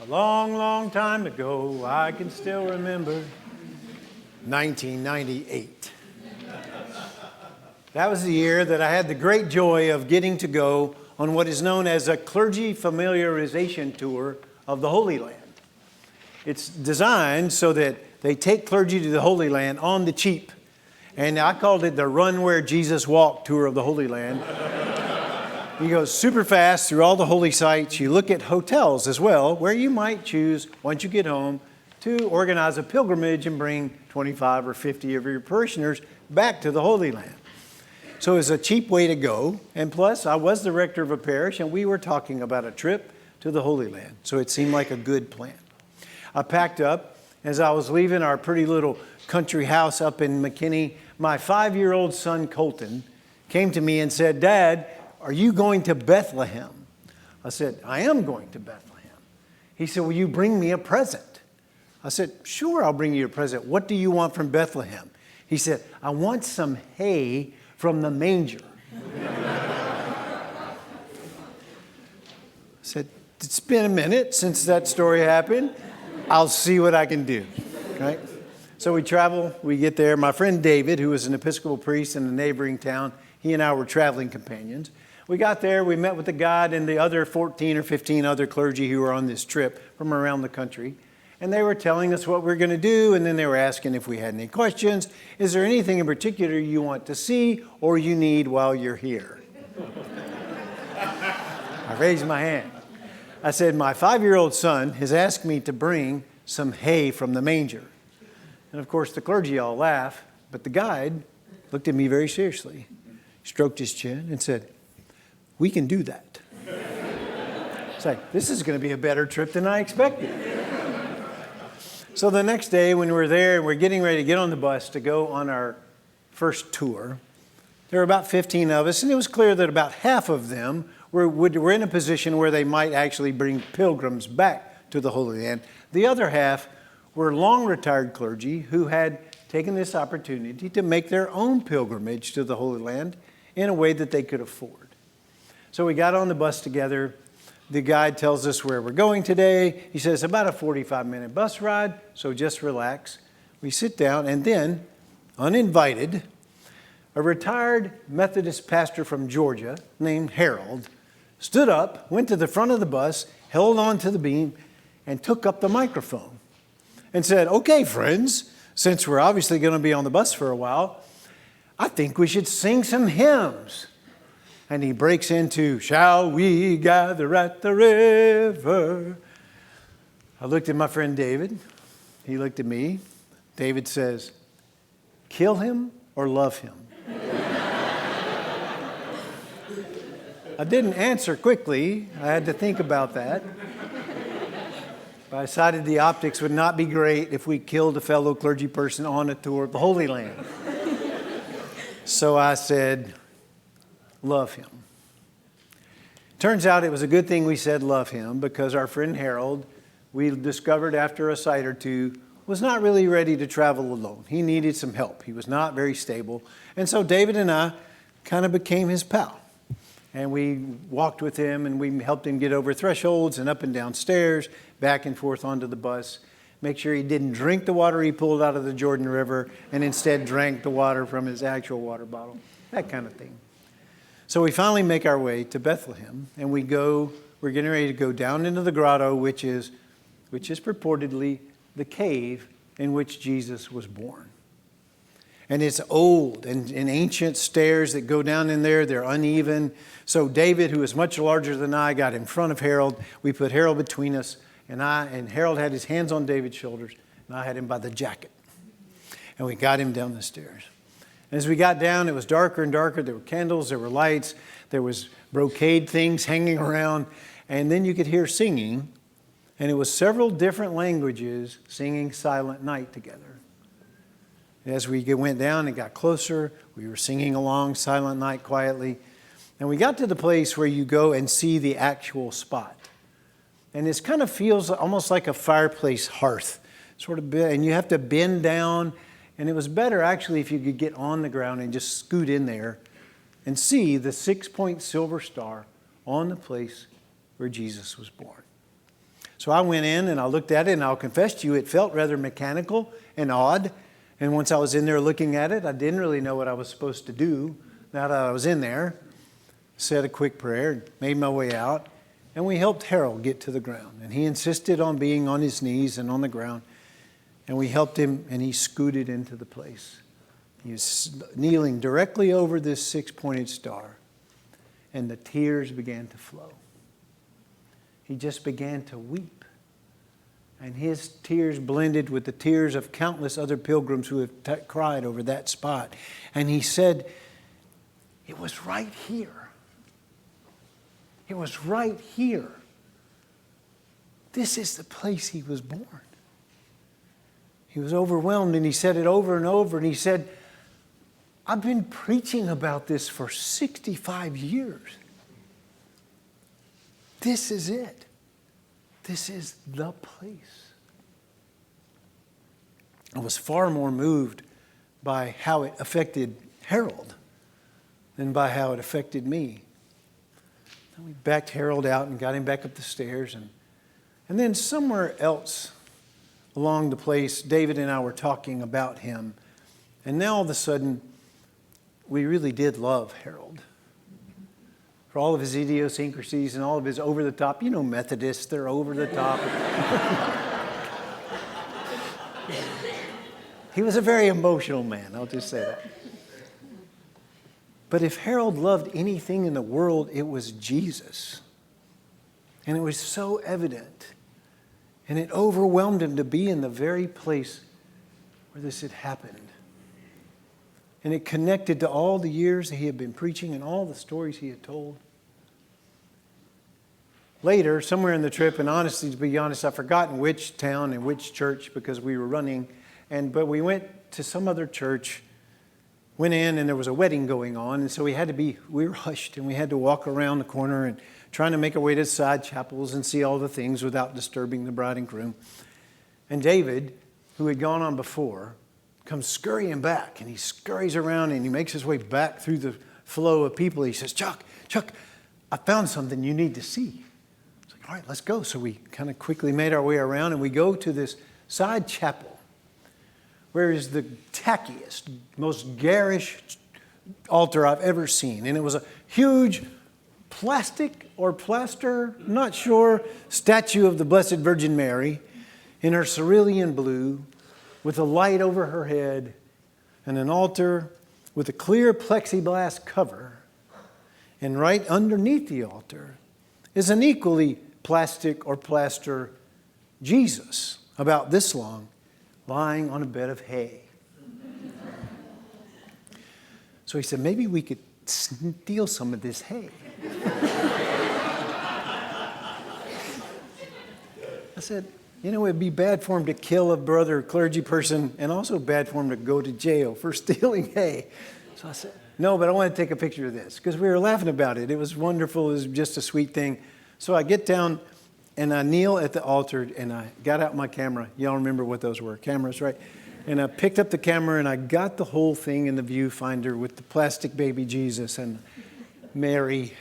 A long, long time ago, I can still remember 1998. That was the year that I had the great joy of getting to go on what is known as a clergy familiarization tour of the Holy Land. It's designed so that they take clergy to the Holy Land on the cheap. And I called it the Run Where Jesus Walked tour of the Holy Land. You go super fast through all the holy sites. You look at hotels as well, where you might choose, once you get home, to organize a pilgrimage and bring 25 or 50 of your parishioners back to the Holy Land. So it's a cheap way to go. And plus, I was the rector of a parish, and we were talking about a trip to the Holy Land. So it seemed like a good plan. I packed up. As I was leaving our pretty little country house up in McKinney, my 5-year-old son, Colton, came to me and said, "Dad, are you going to Bethlehem?" I said, "I am going to Bethlehem." He said, "Will you bring me a present?" I said, "Sure, I'll bring you a present. What do you want from Bethlehem?" He said, "I want some hay from the manger." I said, "It's been a minute since that story happened. I'll see what I can do." Right? So we travel, we get there. My friend David, who was an Episcopal priest in a neighboring town, he and I were traveling companions. We got there, we met with the guide and the other 14 or 15 other clergy who were on this trip from around the country. And they were telling us what we were going to do, and then they were asking if we had any questions. Is there anything in particular you want to see or you need while you're here? I raised my hand. I said, "My 5-year-old son has asked me to bring some hay from the manger." And of course, the clergy all laugh, but the guide looked at me very seriously, stroked his chin, and said, "We can do that." It's like, this is going to be a better trip than I expected. So the next day when we're there and we're getting ready to get on the bus to go on our first tour, there were about 15 of us, and it was clear that about half of them were in a position where they might actually bring pilgrims back to the Holy Land. The other half were long retired clergy who had taken this opportunity to make their own pilgrimage to the Holy Land in a way that they could afford. So we got on the bus together. The guide tells us where we're going today. He says about a 45-minute bus ride, so just relax. We sit down, and then, uninvited, a retired Methodist pastor from Georgia named Harold stood up, went to the front of the bus, held on to the beam, and took up the microphone and said, "Okay, friends, since we're obviously going to be on the bus for a while, I think we should sing some hymns." And he breaks into, "Shall we gather at the river?" I looked at my friend David. He looked at me. David says, "Kill him or love him?" I didn't answer quickly. I had to think about that. I decided the optics would not be great if we killed a fellow clergy person on a tour of the Holy Land. So I said, "Love him." Turns out it was a good thing we said love him, because our friend Harold, we discovered after a sight or two, was not really ready to travel alone. He needed some help. He was not very stable. And so David and I kind of became his pal. And we walked with him, and we helped him get over thresholds and up and down stairs, back and forth onto the bus. Make sure he didn't drink the water he pulled out of the Jordan River and instead drank the water from his actual water bottle, that kind of thing. So we finally make our way to Bethlehem, and we're getting ready to go down into the grotto, which is purportedly the cave in which Jesus was born. And it's old and ancient stairs that go down in there. They're uneven. So David, who is much larger than I, got in front of Harold. We put Harold between us, and Harold had his hands on David's shoulders, and I had him by the jacket. And we got him down the stairs. And as we got down, it was darker and darker. There were candles, there were lights, there was brocade things hanging around, and then you could hear singing, and it was several different languages singing Silent Night together. As we went down and got closer, we were singing along Silent Night quietly. And we got to the place where you go and see the actual spot. And it kind of feels almost like a fireplace hearth, sort of, and you have to bend down. And it was better actually if you could get on the ground and just scoot in there and see the 6-point silver star on the place where Jesus was born. So I went in and I looked at it, and I'll confess to you, it felt rather mechanical and odd. And once I was in there looking at it, I didn't really know what I was supposed to do. Now that I was in there, said a quick prayer, made my way out, and we helped Harold get to the ground. And he insisted on being on his knees and on the ground. And we helped him, and he scooted into the place. He was kneeling directly over this six-pointed star, and the tears began to flow. He just began to weep. And his tears blended with the tears of countless other pilgrims who have cried over that spot. And he said, it was right here. It was right here. This is the place he was born. He was overwhelmed, and he said it over and over. And he said, I've been preaching about this for 65 years. This is it. This is the place. I was far more moved by how it affected Harold than by how it affected me. And we backed Harold out and got him back up the stairs. And then somewhere else along the place, David and I were talking about him. And now all of a sudden, we really did love Harold. For all of his idiosyncrasies and all of his over-the-top, Methodists, they're over the top. He was a very emotional man, I'll just say that. But if Harold loved anything in the world, it was Jesus. And it was so evident. And it overwhelmed him to be in the very place where this had happened. And it connected to all the years that he had been preaching and all the stories he had told. Later, somewhere in the trip, and honestly, to be honest, I've forgotten which town and which church because we were running. But we went to some other church, went in, and there was a wedding going on. And so we were hushed, and we had to walk around the corner and trying to make our way to side chapels and see all the things without disturbing the bride and groom. And David, who had gone on before, comes scurrying back, and he scurries around, and he makes his way back through the flow of people. He says, Chuck, I found something you need to see. It's like, all right, let's go. So we kind of quickly made our way around, and we go to this side chapel, where is the tackiest, most garish altar I've ever seen. And it was a huge plastic or plaster, not sure, statue of the Blessed Virgin Mary in her cerulean blue, with a light over her head, and an altar with a clear plexiglass cover. And right underneath the altar is an equally plastic or plaster Jesus, about this long, lying on a bed of hay. So he said, maybe we could steal some of this hay. I said, it'd be bad for him to kill a brother clergy person, and also bad for him to go to jail for stealing hay. So I said, no, but I want to take a picture of this, because we were laughing about it. It was wonderful. It was just a sweet thing. So I get down, and I kneel at the altar, and I got out my camera. Y'all remember what those were, cameras, right? And I picked up the camera, and I got the whole thing in the viewfinder with the plastic baby Jesus and Mary.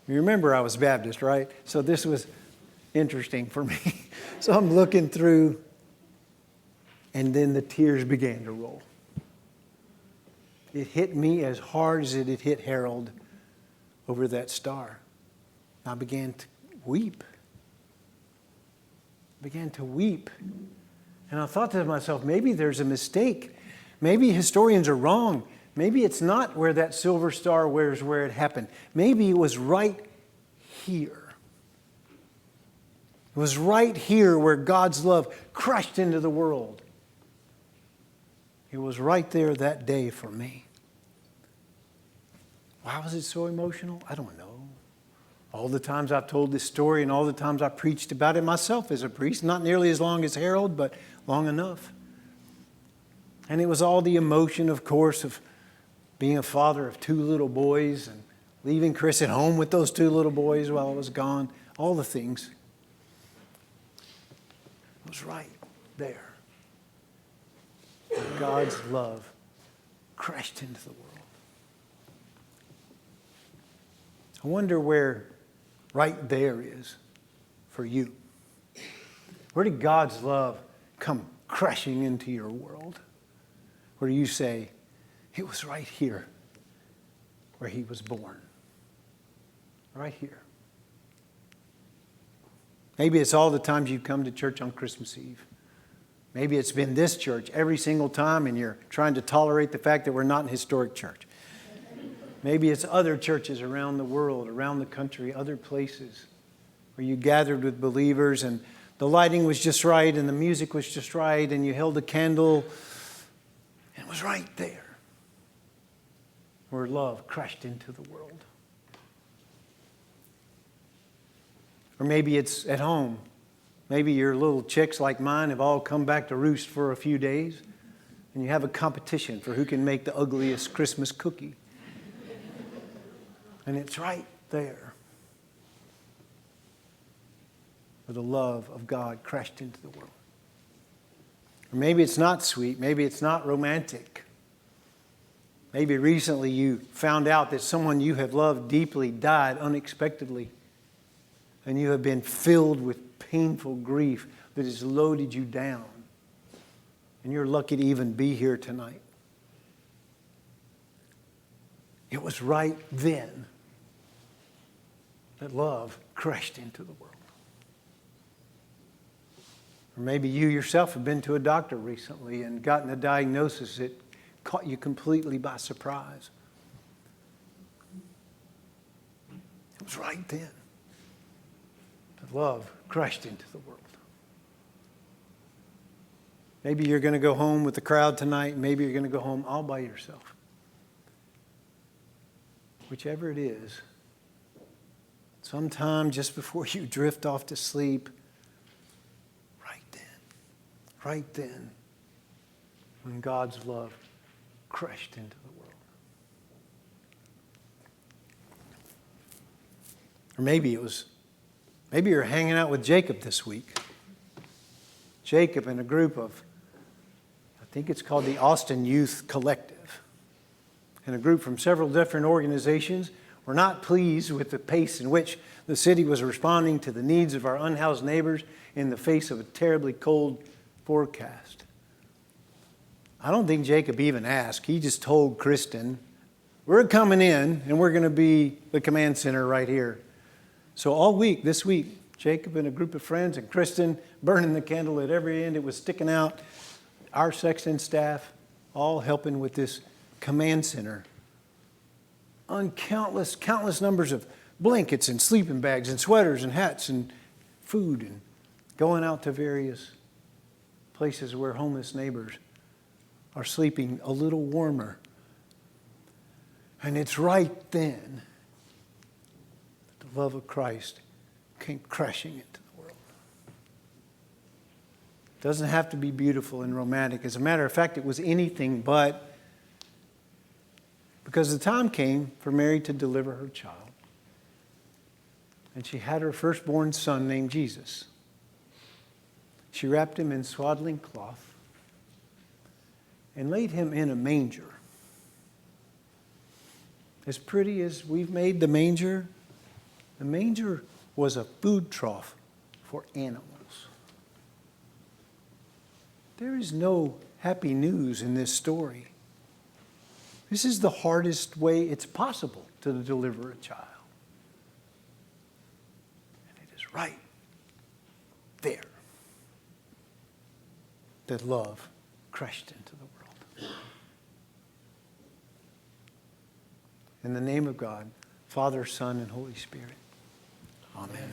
You remember I was Baptist, right? So this was interesting for me. So I'm looking through, and then the tears began to roll. It hit me as hard as it had hit Harold over that star. I began to weep. And I thought to myself, maybe there's a mistake. Maybe historians are wrong. Maybe it's not where that silver star was where it happened. Maybe it was right here. It was right here where God's love crashed into the world. It was right there that day for me. Why was it so emotional? I don't know. All the times I've told this story and all the times I preached about it myself as a priest, not nearly as long as Harold, but long enough. And it was all the emotion, of course, of being a father of two little boys and leaving Chris at home with those two little boys while I was gone. All the things. It was right there. God's love crashed into the world. I wonder where right there is for you. Where did God's love come crashing into your world? Where you say, it was right here where he was born. Right here. Maybe it's all the times you've come to church on Christmas Eve. Maybe it's been this church every single time and you're trying to tolerate the fact that we're not an historic church. Maybe it's other churches around the world, around the country, other places where you gathered with believers and the lighting was just right and the music was just right and you held a candle and it was right there where love crashed into the world. Or maybe it's at home. Maybe your little chicks like mine have all come back to roost for a few days and you have a competition for who can make the ugliest Christmas cookie. And it's right there where the love of God crashed into the world. Or maybe it's not sweet. Maybe it's not romantic. Maybe recently you found out that someone you have loved deeply died unexpectedly. And you have been filled with painful grief that has loaded you down. And you're lucky to even be here tonight. It was right then that love crashed into the world. Or maybe you yourself have been to a doctor recently and gotten a diagnosis that caught you completely by surprise. It was right then that love crashed into the world. Maybe you're going to go home with the crowd tonight. Maybe you're going to go home all by yourself. Whichever it is, sometime just before you drift off to sleep, right then, when God's love crashed into the world. Or maybe you're hanging out with Jacob this week. Jacob and a group of, I think it's called the Austin Youth Collective, and a group from several different organizations were not pleased with the pace in which the city was responding to the needs of our unhoused neighbors in the face of a terribly cold forecast. I don't think Jacob even asked. He just told Kristen, we're coming in and we're going to be the command center right here. So all week, this week, Jacob and a group of friends and Kristen burning the candle at every end. It was sticking out. Our section staff all helping with this command center. Countless numbers of blankets and sleeping bags and sweaters and hats and food and going out to various places where homeless neighbors are sleeping a little warmer. And it's right then that the love of Christ came crashing into the world. It doesn't have to be beautiful and romantic. As a matter of fact, it was anything but, because the time came for Mary to deliver her child. And she had her firstborn son named Jesus. She wrapped him in swaddling cloth and laid him in a manger. As pretty as we've made the manger was a food trough for animals. There is no happy news in this story. This is the hardest way it's possible to deliver a child. And it is right there that love crashed into the world. In the name of God, Father, Son, and Holy Spirit. Amen.